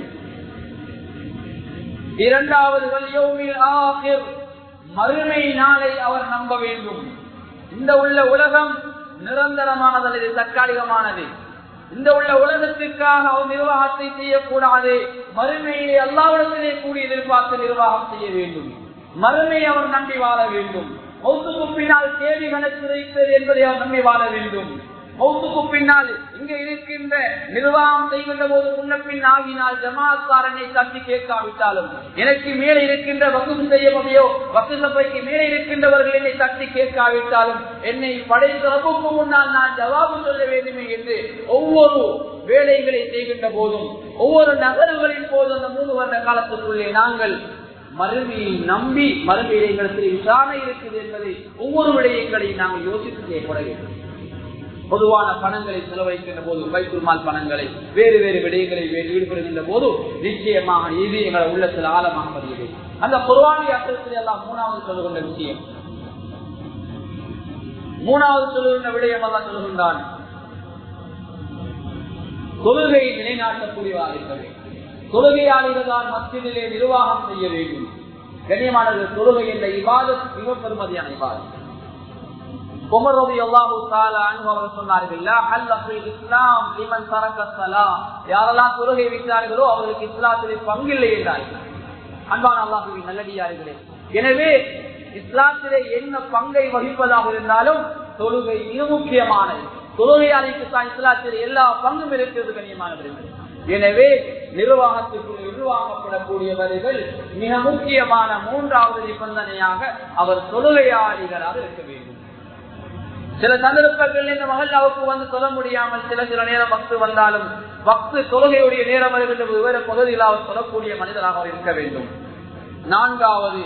இரண்டாவது, வல் யௌமில் ஆகிர், மறுமை நாளை அவர் நம்ப வேண்டும். இந்த உள்ள உலகம் நிரந்தரமானது அல்லது தற்காலிகமானது. இந்த உள்ள உலகத்திற்காக அவர் நிர்வாகத்தை செய்யக்கூடாது. மறுமையிலே அல்லாஹ்விடத்திலே கூடிய எதிர்பார்த்து நிர்வாகம் செய்ய வேண்டும். மறுமை அவர் நம்பி வாழ வேண்டும். மௌத்துக்கு பின்னால் கேள்வி கணக்கு வைப்பது என்பதை அவர் நம்பி வாழ வேண்டும். மௌத்துக்கு பின்னால் இங்க இருக்கின்ற நிர்வாகம் செய்கின்ற போது முன்ன பின் ஆகினால் ஜமாத்காரனை தட்டி கேட்காவிட்டாலும் எனக்கு மேலே இருக்கின்ற வகுப்பு செய்யப்படையோ வக்கு சபைக்கு மேலே இருக்கின்றவர்கள் என்னை தட்டி கேட்காவிட்டாலும் என்னை படைத்த ரப்புக்கு முன்னால் நான் ஜவாபு சொல்ல வேண்டுமே என்று ஒவ்வொரு வேலைகளை செய்கின்ற போதும் ஒவ்வொரு நகர்வுகளின் போதும் அந்த 3 வருட காலத்துக்குள்ளே நாங்கள் மறுமையை நம்பி மறுமையை எங்களுக்கு விசாரணை இருக்குது என்பதை ஒவ்வொரு விடயங்களையும் நாங்கள் யோசித்து செய்யப்பட வேண்டும். பொதுவான பணங்களை செலவழிக்கின்ற போது பைத்துல் மால் பணங்களை வேறு வேறு விடயங்களை ஈடுபடுகின்ற போது நிச்சயமாக இது எங்களை உள்ளத்தில் ஆழமாக பதிகிறது. அந்த குர்ஆனிய அர்த்தத்தில் எல்லாம் 3வது சொல்லுகின்ற விஷயம், 3வது சொல்லுகின்ற விடயம் எல்லாம் சொல்லுகின்றான், தொழுகையை நிலைநாட்டக்கூடியவாக இருக்க வேண்டும். தொழுகையாளிகள்தான் மஸ்ஜிதிலே நிர்வாகம் செய்ய வேண்டும். கண்ணியமானவர்கள், தொழுகை என்ற இபாதத் மிக பெருமதியான இபாதத். உமர் ரலியல்லாஹு தஆலா அன்ஹு அவர்கள் சொன்னார்கள், லா ஹல்ல ஃபில் இஸ்லாம் லிமன் தரக ஸலாம், யாரெல்லாம் தொழுகை விட்டார்களோ அவர்களுக்கு இஸ்லாத்திலே பங்கில்லை என்றார்கள். அன்பான அல்லாஹ்வின் நல்லடியார்களே, எனவே இஸ்லாத்திலே என்ன பங்கை வகிப்பதாக இருந்தாலும் தொழுகை மிக முக்கியமானது. தொழுகையாளிக்கு தான் இஸ்லாத்திலே எல்லா பங்கும் இருக்கிறது கண்ணியமானவர்கள். எனவே நிர்வாகத்திற்கு நிர்வாகப்படக்கூடியவர்கள் மிக முக்கியமான 3வது நிபந்தனையாக அவர் தொழுகையாளிகளாக இருக்க வேண்டும். சில சந்தர்ப்பங்கள் இந்த மஹல்லாவுக்கு வந்து சொல்ல முடியாமல் சில நேரம் வக்து வந்தாலும் வக்து தொழுகையுடைய நேரம் வருகின்ற விவர பகுதியில் அவர் சொல்லக்கூடிய மனிதராக அவர் இருக்க வேண்டும். 4வது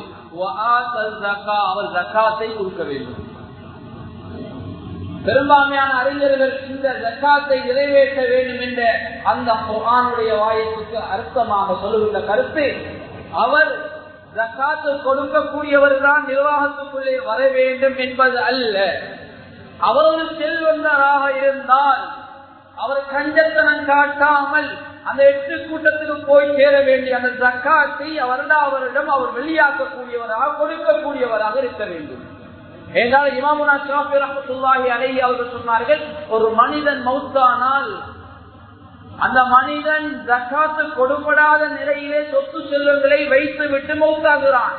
அவர் ஜக்காத்தை கொடுக்க வேண்டும். பெரும்பான்மையான அறிஞர்கள் இந்த ஜக்காத்தை நிறைவேற்ற வேண்டும் என்ற அந்த குர்ஆனுடைய வாயத்துக்கு அர்த்தமாக சொல்லுகின்ற கருத்து, அவர் ஜக்காத்து கொடுக்கக்கூடியவர் தான் நிர்வாகத்துக்குள்ளே வர வேண்டும் என்பது அல்ல. அவர் ஒரு செல்வந்தராக இருந்தால் அவர் கஞ்சத்தனம் காட்டாமல் அந்த 8 கூட்டத்துக்கு போய் சேர வேண்டிய அந்த ஜக்காத்தை அவரிடம் அவர் வெளியாக்கக்கூடியவராக கொடுக்கக்கூடியவராக இருக்க வேண்டும். என்றால் இமாமுனா ஷாஃபி ரஹ்மத்துல்லாஹி அலைஹி அவர்கள் சொன்னார்கள், ஒரு மனிதன் மௌத்தானால் அந்த மனிதன் ஜக்காத்து கொடுப்படாத நிலையிலே சொத்து செல்வங்களை வைத்து விட்டு மௌத்தாகிறான்.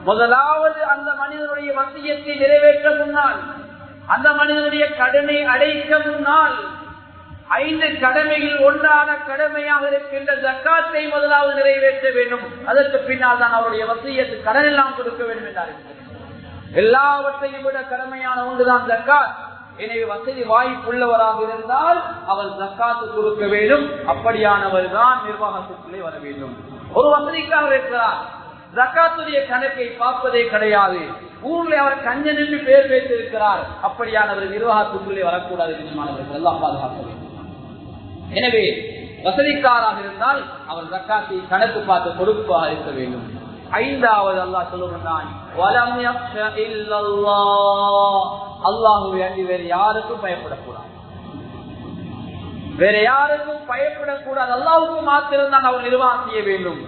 முதலாவது அந்த மனிதனுடைய வசியத்தை நிறைவேற்ற முன்னால், அந்த மனிதனுடைய கடனை அடைக்க முன்னால் 5 கடமையில் ஒன்றான கடமையாக இருக்கின்ற ஜக்காத்தை முதலாவது நிறைவேற்ற வேண்டும். அதற்கு பின்னால் தான் அவருடைய வசியத்து கடன் எல்லாம் கொடுக்க வேண்டும் என்றார்கள். எல்லாவற்றையும் விட கடமையான ஒன்றுதான் ஜக்காத். எனவே வசதி வாய்ப்புள்ளவராக இருந்தால் அவர் ஜக்காத்து கொடுக்க வேண்டும். அப்படியானவர் தான் நிர்வாகத்திற்குள்ளே வர வேண்டும். ஒரு வசதிக்காக இருக்கிறார், ஜக்காத்துடைய கணக்கை பார்ப்பதே கிடையாது, ஊரில் அவர் கஞ்ச நின்று பேர் வைத்திருக்கிறார், அப்படியானவர் நிர்வாகத்துக்குள்ளே வரக்கூடாது. எல்லாம் பாதுகாக்க வேண்டும். எனவே வசதிக்காராக இருந்தால் அவர் ஜக்காத்தை கணக்கு பார்த்து கொடுப்பதாக இருக்க வேண்டும். 5வது அல்லாஹ் சொல்லுகிறான், வலம் யக்ஷ இல்லல்லாஹ், அல்லாஹ்வை அன்றி வேறு யாருக்கும் பயப்படக்கூடாது. வேற யாருக்கும் பயப்படக்கூடாது. அல்லாஹ்வுக்கு மாத்திரம் தான் அவர் நிர்வாகம் செய்ய வேண்டும்.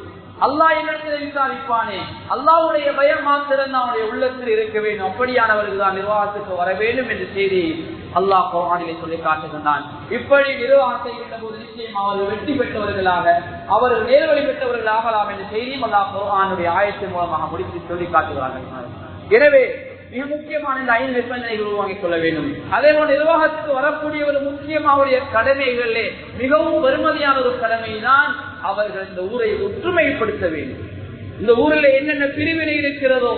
அல்லாஹ் என்னிடத்தில் விசாரிப்பானே, அல்லாஹ்வுடைய பயம் மாத்திரம் அவனுடைய உள்ளத்தில் இருக்க வேண்டும். அப்படியானவர்கள் தான் நிர்வாகத்துக்கு வர வேண்டும் என்ற செய்தி அல்லாஹ் குர்ஆனிலே சொல்லி காட்டுகின்றான். இப்படி நிர்வாகம் செய்கின்ற போது நிச்சயம் அவர்கள் வெற்றி பெற்றவர்களாக, அவர்கள் நேர்வழி பெற்றவர்கள் ஆகலாம் என்ற செய்தியும் அல்லாஹ் குர்ஆனுடைய ஆயத்தின் மூலமாக முடித்து சொல்லி காட்டுகிறார்கள். எனவே மிக முக்கியமான இந்த 5 நிபந்தனைகள் உருவாக்கிக் கொள்ள வேண்டும். அதே போல நிர்வாகத்துக்கு வரக்கூடிய ஒரு முக்கியமான கடமைகளிலே மிகவும் பெருமதியான ஒரு கடமை தான் அவர்கள் இந்த ஊரை ஒற்றுமைப்படுத்த வேண்டும். இந்த ஊரில் என்னென்ன பிரிவினை இருக்கிறதோ,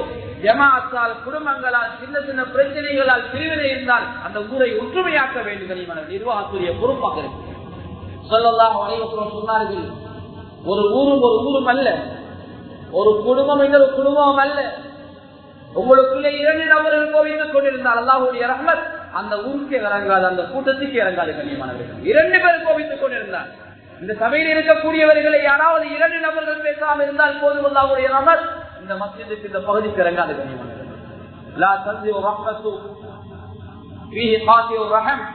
ஜமாஅத்தால், குடும்பங்களால், சின்ன சின்ன பிரச்சனைகளால் பிரிவினை இருந்தால் அந்த ஊரை ஒற்றுமையாக்க வேண்டும். நிர்வாகத்துடைய பொறுப்பாக இருக்கு. ஸல்லல்லாஹு அலைஹி வஸல்லம் சொன்னார்கள், ஒரு ஊரும் அல்ல, ஒரு குடும்பம் என்ற ஒரு குடும்பம் அல்ல. உங்களுக்குள்ளே 2 நபர்கள் கோவித்துக் கொண்டிருந்தால் அல்லாஹ்வுடைய ரஹ்மத் அந்த ஊருக்கு இறங்காது, அந்த கூட்டத்துக்கு இறங்காது. கண்ணியமானவர்கள், 2 பேர் கோவித்துக் கொண்டிருந்தார். இந்த சபையில் இருக்கக்கூடியவர்களை யாராவது 2 நபர்கள் பேசாமல் இருந்தால் போதும், அல்லாஹ்வுடைய ரஹ்மத் இந்த மஸ்ஜிதுக்கு, இந்த பகுதிக்கு இறங்காது. கண்ணியமானவர்கள், லா தன்ஸிஉ ரஹ்மத்து ஃபீஹி காதிஉ ரஹம்,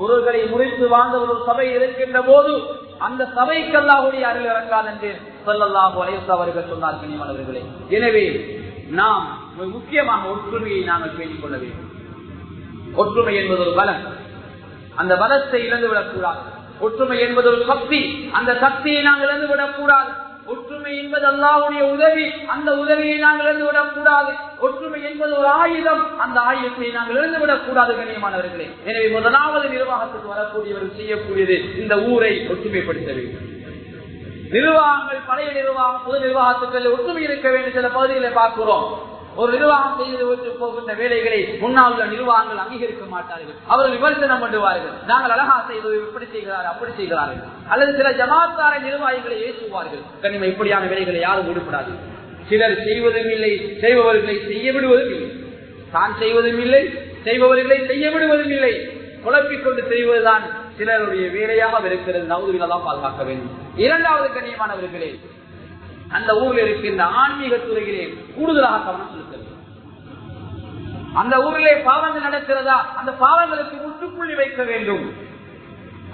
பொருள்களை முறித்து வாழ்ந்த ஒரு சபை இருக்கின்ற போது அந்த சபைக்கு அல்லாஹ்வுடைய அருள் இறங்காது என்று ஸல்லல்லாஹு அலைஹி வஸல்லம் அவர்கள் சொன்னார். கண்ணியமானவர்களே, எனவே நாம் முக்கியமாக ஒற்றுமையை நாங்கள் பேணிக் கொள்ள வேண்டும். ஒற்றுமை என்பது ஒரு பலம், அந்த பலத்தை இழந்துவிடக்கூடாது. ஒற்றுமை என்பது ஒரு சக்தி, அந்த சக்தியை நாங்கள் இழந்துவிடக்கூடாது. ஒற்றுமை என்பது அல்லாஹ்வுடைய உதவி, அந்த உதவியை நாங்கள் இழந்துவிடக்கூடாது. ஒற்றுமை என்பது ஒரு ஆயுதம், அந்த ஆயுதத்தை நாங்கள் இழந்துவிடக்கூடாது. கண்ணியமானவர்களே, எனவே முதலாவது நிர்வாகத்துக்கு வரக்கூடியவர்கள் செய்யக்கூடியது இந்த ஊரை ஒற்றுமைப்படுத்த வேண்டும். நிர்வாகங்கள், பழைய நிர்வாகம், பொது நிர்வாகத்துக்கள் ஒற்றுமை இருக்க வேண்டும். சில பகுதிகளை பார்க்கிறோம், ஒரு நிர்வாகம் செய்து போகின்ற வேலைகளை முன்னால் உள்ள நிர்வாகங்கள் அங்கீகரிக்க மாட்டார்கள். அவர்கள் விமர்சனம் பண்ணுவார்கள். நாங்கள் அழகா செய்வது இப்படி செய்கிறார்கள் அப்படி செய்கிறார்கள். அல்லது சில ஜமாத்தார நிர்வாகிகளை ஏற்றுவார்கள். கனிம இப்படியான வேலைகளை யாரும் ஈடுபடாது. சிலர் செய்வதும் இல்லை, செய்பவர்களை செய்ய விடுவதும் இல்லை. தான் செய்வதும் இல்லை, செய்பவர்களை செய்ய விடுவதும் இல்லை. குழப்பிக்கொண்டு செய்வதுதான் சிலருடைய வேலையாக இருக்கிறது. நவுதுவில்தான் பாதுகாக்க வேண்டும். இரண்டாவது கண்ணியமானவர்களே, அந்த ஊரில் இருக்கின்ற ஆன்மீக துறையிலே கூடுதலாக கவனம் செலுத்த வேண்டும். அந்த ஊரிலே பாவங்கள் நடக்கிறதா, அந்த பாவங்களுக்கு முற்றுப்புள்ளி வைக்க வேண்டும்.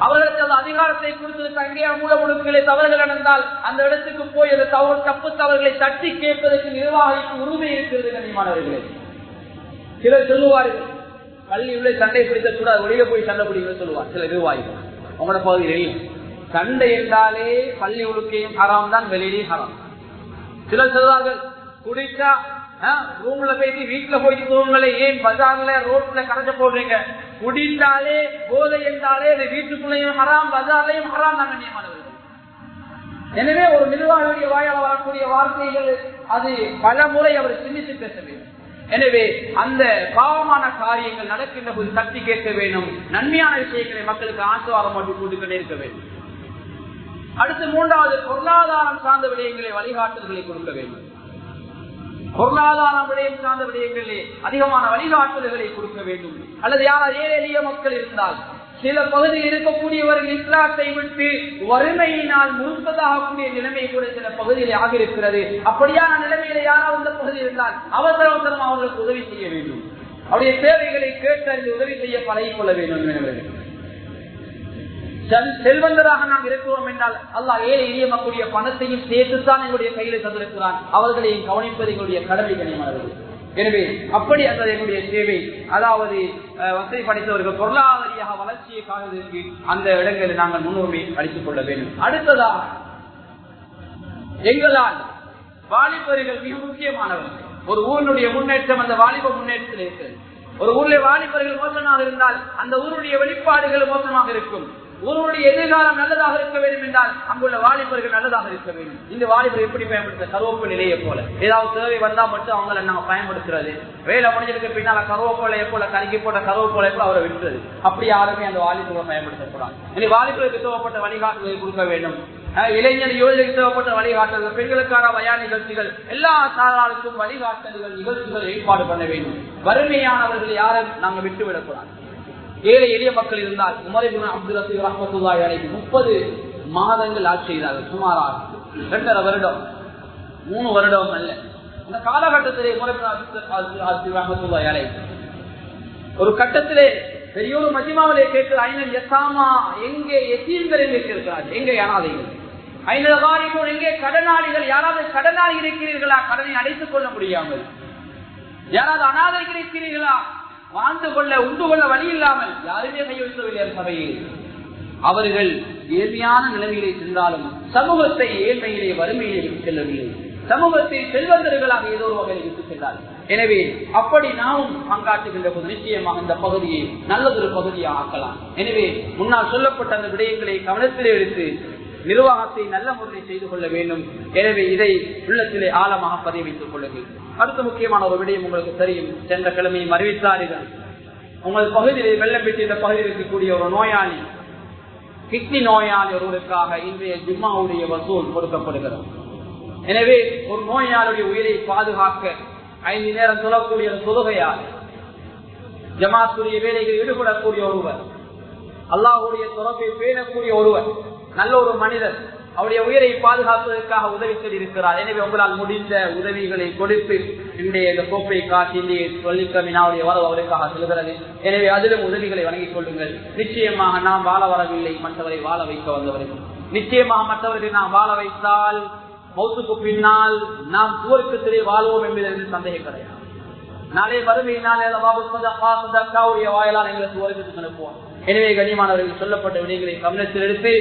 அவர்களுக்கு அந்த அதிகாரத்தை கொடுத்ததற்கு அங்கே மூல முழுக்களை தவறுகள் நடந்தால் அந்த இடத்துக்கு போய் அந்த தப்பு தவறுகளை தட்டி கேட்பதற்கு நிர்வாகிக்கு உரிமை இருக்கிறது. கண்ணியமானவர்களே, சிலர் சொல்லுவார்கள் பள்ளி உள்ள சண்டை பிடித்த கூட வெளியில போய் சண்டை பிடிக்க சொல்லுவார் சில நிர்வாகிகள். அவங்களோட பகுதியில் சண்டை என்றாலே பள்ளி உழுக்கையும் ஹராம் தான், வெளியிலேயும் ஹராம். சிலர் சொல்றார்கள் குடிச்சா ரூம்ல போயிட்டு வீட்டுல போயிட்டு தூங்கல, ஏன் பஜார்ல ரோட்ல கரைச்ச போடுறீங்க? குடித்தாலே போதை என்றாலே அது வீட்டுக்குள்ளேயும் ஹராம், பஜார்லையும் ஹராம் தான் கண்ணியமானவர்கள். எனவே ஒரு நிர்வாகியுடைய வாயால் வரக்கூடிய வார்த்தைகள் அது பல முறை அவர் சிந்தித்து பேச வேண்டும். எனவே அந்த பாவமான காரியங்கள் நடக்கின்ற போது தட்டி கேட்க வேண்டும். நன்மையான விஷயங்களை மக்களுக்கு ஆசீர்வாதம் மட்டும் கூட்டுக்கொண்டே இருக்க வேண்டும். அடுத்து மூன்றாவது, பொருளாதாரம் சார்ந்த விடயங்களை வழிகாட்டுதல்களை கொடுக்க வேண்டும். பொருளாதாரம் விடயம் சார்ந்த விடயங்களே அதிகமான வழிகாட்டுதல்களை கொடுக்க வேண்டும். அல்லது யாராவது ஏழை எளிய மக்கள் இருந்தால், சில பகுதியில் இருக்கக்கூடியவர்கள் இஸ்லாத்தை விட்டு வறுமையினால் முழுப்பதாகக்கூடிய நிலைமை கூட சில பகுதியில் ஆகியிருக்கிறது. அப்படியான நிலைமையில யாராவது இந்த பகுதியில் இருந்தால் அவசரம் அவர்களுக்கு உதவி செய்ய வேண்டும். அவருடைய தேவைகளை கேட்டறிந்து உதவி செய்ய பழகிக் கொள்ள வேண்டும். செல்வந்தராக நாம் இருக்கிறோம் என்றால் அல்லாஹ் ஏழை எளிய மக்களுடைய பணத்தையும் சேர்த்துத்தான் எங்களுடைய கையில தந்திருக்கிறான். அவர்களையும் கவனிப்பது எங்களுடைய கடமை கண்ணியமானவர்கள். எனவே அப்படி அந்த எங்களுடைய சேவை, அதாவது வசதி படைத்தவர்கள் பொருளாதாரியாக வளர்ச்சியை காணுவதற்கு அந்த இடங்களில் நாங்கள் முன்னுரிமை அளித்துக் கொள்ள வேண்டும். அடுத்ததாக எங்களால் வாலிபர்கள் மிக முக்கியமானவர்கள். ஒரு ஊரினுடைய முன்னேற்றம் அந்த வாலிப முன்னேற்றத்தில் இருக்கிறது. ஒரு ஊரில் வாலிபர்கள் மோசமாக இருந்தால் அந்த ஊருடைய வெளிப்பாடுகள் மோசமாக இருக்கும். ஒருவருடைய எதிர்காலம் நல்லதாக இருக்க வேண்டும் என்றால் அங்குள்ள வாலிபர்கள் நல்லதாக இருக்க வேண்டும். இந்த வாலிபர் எப்படி பயன்படுத்த கருவேப்பு நிலையை போல ஏதாவது தேவை வந்தா மட்டும் அவங்களை நாங்க பயன்படுத்துறது, வேலை முடிஞ்சிருக்க பின்னால கருவேப்பிலையை போல கருக்கி போட்ட கருவேப்பிலை போல அவரை விட்டுறது. அப்படி யாருமே அந்த வாலிபரை பயன்படுத்தக்கூடாது. இனி வாலிபருக்கு தேவைப்பட்ட வழிகாட்டுதலை கொடுக்க வேண்டும். இளைஞர் யோஜனைக்கு தேவைப்பட்ட வழிகாட்டுதல், பெண்களுக்கான வயா நிகழ்ச்சிகள், எல்லா சாராருக்கும் வழிகாட்டுதல்கள் நிகழ்ச்சிகள் ஏற்பாடு பண்ண வேண்டும். வறுமையானவர்கள் யாரும் நாங்க விட்டுவிடக்கூடாது. ஏழை எளிய மக்கள் இருந்தால் உமர் இப்னு அப்துல் அஸீஸ் ரஹ்மத்துல்லாஹி அலைஹி 30 மாதங்கள் ஆட்சி செய்தார்கள். சுமாராக 2.5 வருடம் 3 வருடம் அல்ல. அந்த காலகட்டத்திலே உமர் இப்னு அப்துல் அஸீஸ் ரஹ்மத்துல்லாஹி அலைஹி ஒரு கட்டத்திலே பெரிய ஒரு மஜ்மாவிலே கேட்கிற ஐனல் யசாமா, எங்கே யதீம்கள் எங்கே இருக்கிறார்கள், எங்கே அனாதைகள், ஐனல் காரிபூன், எங்கே கடனாளிகள், யாராவது கடனாளி இருக்கிறீர்களா, கடனை அடைத்துக் கொள்ள முடியாமல், யாராவது அனாதைகள் இருக்கிறீர்களா, வாழ்ந்து கொள்ள உண்டு கொள்ள வழி இல்லாமல் யாருமே கையெழுத்தவில்லை சபையில். அவர்கள் ஏழ்மையான நிலைமையிலே சென்றாலும் சமூகத்தை ஏழ்மையிலே வறுமையிலே விட்டு செல்லவில்லை, சமூகத்தை செல்வந்தர்களாக ஏதோ ஒரு வகையில் விட்டு சென்றார்கள். எனவே அப்படி நாமும் பங்காற்றுகின்ற போது நிச்சயமாக இந்த பகுதியை நல்லதொரு பகுதியாக ஆக்கலாம். எனவே முன்னால் சொல்லப்பட்ட அந்த விடயங்களை கவனத்திலே எடுத்து நிர்வாகத்தை நல்ல முறையில் செய்து கொள்ள வேண்டும். எனவே இதை உள்ளத்திலே ஆழமாக பதிவு வைத்துக் கொள்ளுங்கள். அடுத்த முக்கியமான ஒரு விடயம் உங்களுக்கு தெரியும், சென்ற கிழமையும் அறிவித்தார்கள். உங்கள் பகுதியிலே வெள்ளம் பெற்று இந்த பகுதியில் இருக்கக்கூடிய ஒரு நோயாளி, கிட்னி நோயாளி ஒருவருக்காக இன்றைய ஜும்மாவுடைய வசூல் கொடுக்கப்படுகிறது. எனவே ஒரு நோயாளியுடைய உயிரை பாதுகாக்க 5 நேரம் சொல்லக்கூடிய தொழுகையால் ஜமாத்துடைய வேலைகளில் ஈடுபடக்கூடிய ஒருவர், அல்லாஹ்வுடைய தொடர்பை பேணக்கூடிய ஒருவர், நல்ல ஒரு மனிதர் அவருடைய உயிரை பாதுகாப்பதற்காக உதவி செய்திருக்கிறார். எனவே உங்களால் முடிந்த உதவிகளை கொடுத்து இன்றைய இந்த கோப்பை காட்டி இன்றைய சொல்லிக்கமினாவுடைய வரவு அவருக்காக செல்கிறது. எனவே அதிலும் உதவிகளை வழங்கிக் கொள்ளுங்கள். நிச்சயமாக நாம் வாழ வரவில்லை, மற்றவரை வாழ வைக்க வந்தவர்கள். நிச்சயமாக மற்றவர்களை நாம் வாழ வைத்தால் மௌத்துக்கு பின்னால் நாம் சுவர்க்கத்திலே வாழ்வோம் என்பதற்கு சந்தேகம் கிடையாது. நாளை வறுமையினாலே வாயிலால் எங்களை சுவர்க்கத்துக்கு அனுப்புவோம். எனவே கண்ணியமானவர்கள் சொல்லப்பட்ட விடயங்களை கவனத்தில் எடுத்து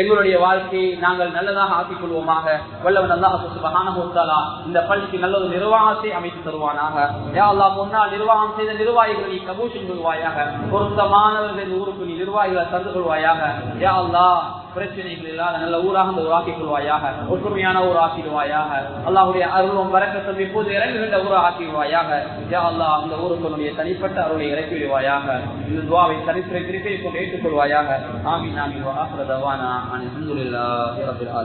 எங்களுடைய வாழ்க்கையை நாங்கள் நல்லதாக ஆக்கிக் கொள்வோமாக. வல்லவன் அல்லாஹ் சுப்ஹானஹு வ தஆலா இந்த பள்ளிக்கு நல்ல ஒரு நிர்வாகத்தை அமைத்து தருவானாக. யா அல்லாஹ், முன்னால் நிர்வாகம் செய்த நிர்வாகிகளை கபூல் செய்து கொள்வாயாக. பொருத்தமானவர்கள் ஊருக்கு நீ நிர்வாகிகளை தந்து கொள்வாயாக. யா அல்லாஹ், பிரச்சனைகள் இல்லாத நல்ல ஊராக அந்த ஊராக்கிக் கொள்வாயாக, ஒற்றுமையான ஊராக்கிடுவாயாக. அல்லாஹ்வுடைய அருளும் பரக்கத்தும் இப்போது இறங்குகின்ற ஊராக ஆக்கிடுவாயாக. யா அல்லாஹ் அந்த ஊருக்கு தனிப்பட்ட அருளை இறக்கி விடுவாயாக. இந்த துஆவை சரித்திரை திருப்பி கொண்டு ஏற்றுக்கொள்வாயாக. ஆமீன் ஆமீன். வ ஆகிரு தஅவானா அல்ஹம்துலில்லாஹி ரப்பில் ஆலமீன்.